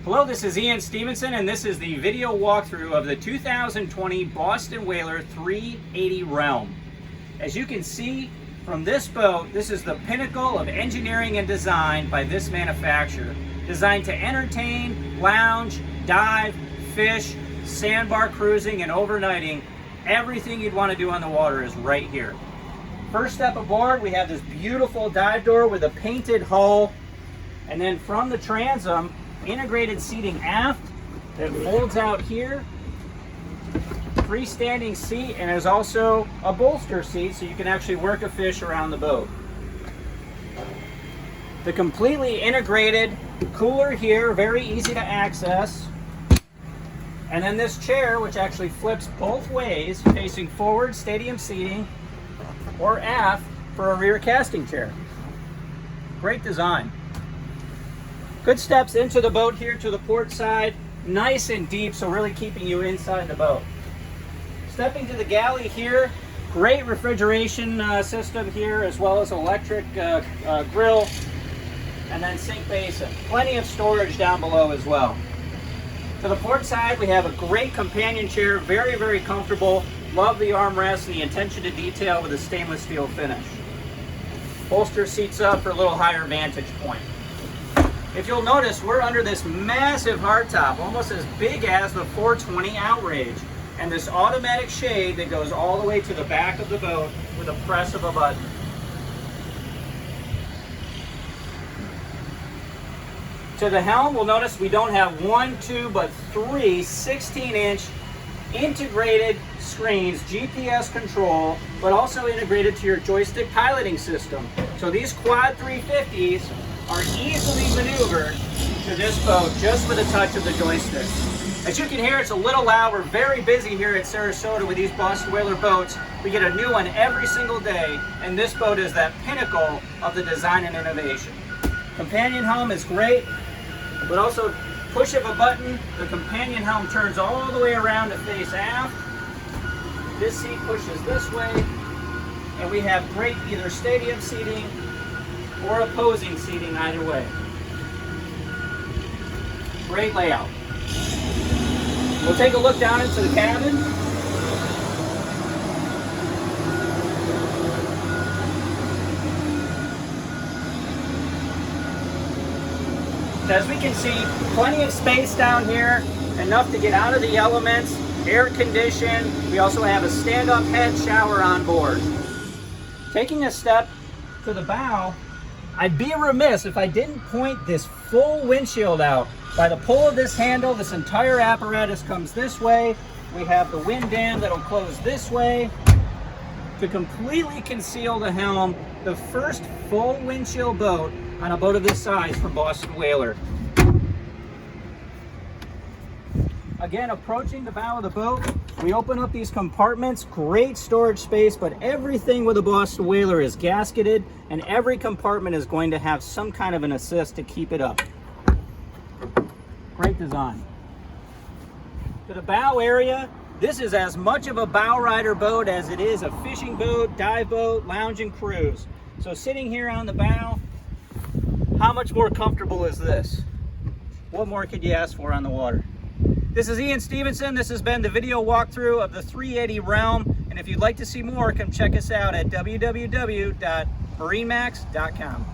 Hello, this is Ian Stevenson, and this is the video walkthrough of the 2020 Boston Whaler 380 Realm. As you can see from this boat, this is the pinnacle of engineering and design by this manufacturer. Designed to entertain, lounge, dive, fish, sandbar cruising, and overnighting. Everything you'd want to do on the water is right here. First step aboard, we have this beautiful dive door with a painted hull, and then from the transom, integrated seating aft that folds out here, freestanding seat, and there's also a bolster seat so you can actually work a fish around the boat. The completely integrated cooler here, very easy to access. And then this chair, which actually flips both ways, facing forward, stadium seating, or aft for a rear casting chair. Great design. Good steps into the boat here to the port side, nice and deep, so really keeping you inside the boat. Stepping to the galley here, great refrigeration system here, as well as electric grill, and then sink basin. Plenty of storage down below as well. To the port side, we have a great companion chair, very, very comfortable. Love the armrest and the attention to detail with a stainless steel finish. Bolster seats up for a little higher vantage point. If you'll notice, we're under this massive hardtop, almost as big as the 420 Outrage, and this automatic shade that goes all the way to the back of the boat with a press of a button. To the helm, we'll notice we don't have one, two, but three 16-inch integrated screens, GPS control, but also integrated to your joystick piloting system. So these quad 350s are easily maneuvered to this boat just with a touch of the joystick. As you can hear, it's a little loud. We're very busy here at Sarasota with these Boston Whaler boats. We get a new one every single day, and this boat is that pinnacle of the design and innovation. Companion helm is great, but also push of a button, the companion helm turns all the way around to face aft. This seat pushes this way, and we have great either stadium seating or opposing seating either way. Great layout. We'll take a look down into the cabin. As we can see, plenty of space down here, enough to get out of the elements, air conditioned. We also have a stand-up head shower on board. Taking a step to the bow, I'd be remiss if I didn't point this full windshield out. By the pull of this handle, this entire apparatus comes this way. We have the wind dam that'll close this way to completely conceal the helm. The first full windshield boat on a boat of this size from Boston Whaler. Again, approaching the bow of the boat, we open up these compartments, great storage space, but everything with a Boston Whaler is gasketed, and every compartment is going to have some kind of an assist to keep it up. Great design. To the bow area, this is as much of a bow rider boat as it is a fishing boat, dive boat, lounge and cruise. So sitting here on the bow, how much more comfortable is this? What more could you ask for on the water? This is Ian Stevenson. This has been the video walkthrough of the 380 Realm. And if you'd like to see more, come check us out at www.marinemax.com.